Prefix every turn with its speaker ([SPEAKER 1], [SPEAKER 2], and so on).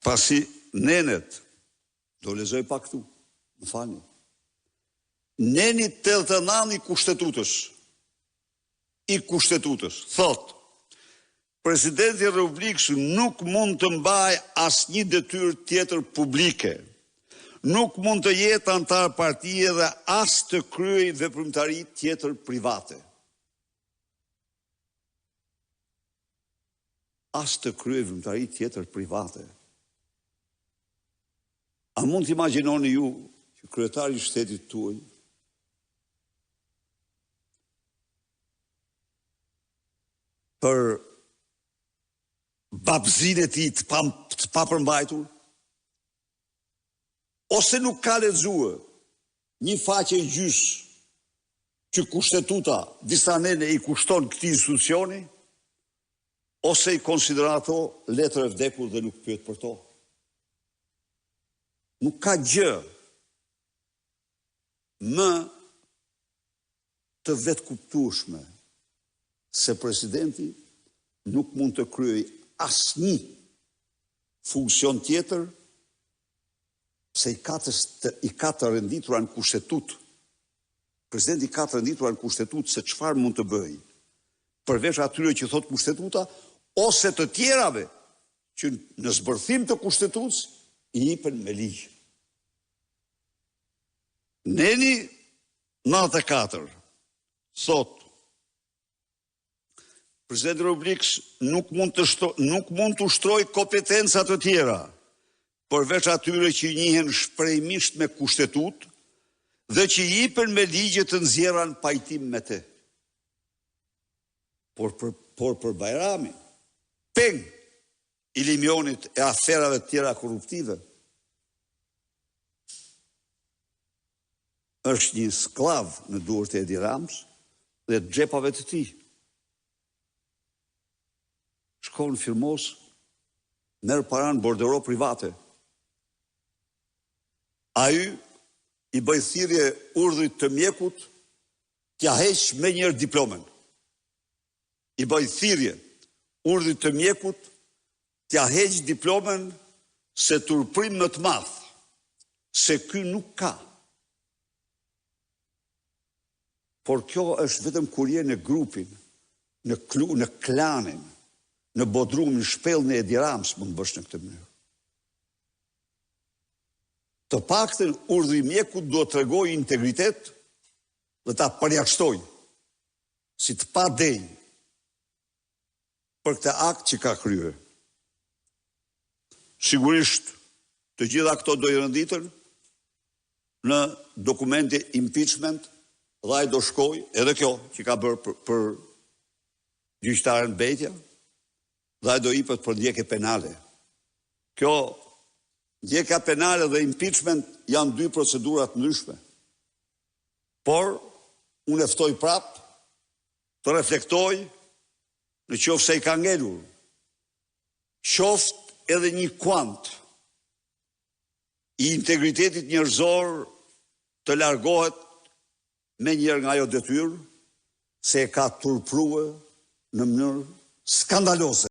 [SPEAKER 1] pasi nenet, do lezoj pak këtu, më falni, neni 89 i kushtetutës, thot, Presidenti i Republikës nuk mund të mbaj asnjë detyrë tjetër publike, nuk mund të jetë antar partie dhe as të kryej veprimtari tjetër private. As të kryej veprimtari tjetër private. A mund të imagjinoni ju që kryetari i shtetit tuaj për babzin e tij të papërmbajtur, ose nuk ka lexuar një faqe gjys që kushtetuta disa nene i kushton këtij institucioni, ose i konsideron ato letër e vdekur dhe nuk pyet për to. Nuk ka gjë më të vetkuptueshme se presidenti nuk mund të kryej asnjë funksion tjetër se i ka të renditura në kushtetut. Presidenti ka të renditura në kushtetut se çfarë mund të bëj, përveç atyre që thot kushtetuta, ose të tjerave që në zbërthim të kushtetutës i jipen me ligj. Neni 94 thot, Presidenti i Republikës nuk mund të ushtrojë kompetenca të tjera, përveç atyre që njihen shprehjimisht me kushtetutë dhe që jipen me ligje të nxjerra në pajtim me të. Por për Bajramin, peng i Limionit e aferave të tjera korruptive, është një sklav në duart e Edi Ramës dhe të xhepave të tij. Shkon në firmos, merr para në bordero private. Ai i bëj thirrje urdhrit të mjekut t'ja heq me njëherë diplomen. I bëj thirrje urdhrit të mjekut t'ja heq diplomen se turprim më të madh, se ky nuk ka. Por kjo është vetëm kur je në grupin, në klanin, në bodrumin, shpellën e Edi Ramës mund bësh në këtë mënyrë. Të paktën urdhri i mjekut duhet të tregojë integritet dhe ta përjashtoj si të pa denj për këtë akt që ka kryer. Sigurisht të gjitha këto do i renditen në dokumente impeachment dhe ai do shkojë, edhe kjo që ka bërë për gjyqtaren Betja, dhe ai do ipet për ndjekje penale. Kjo ndjekja penale dhe impeachment janë dy procedura të ndryshme. Por unë e ftoj prap të reflektoj në qoftë se i ka ngelur, qoftë edhe një kuant i integritetit njerëzor të largohet me njërë nga ajo detyrë se e ka turpruar në mënyrë skandaloze.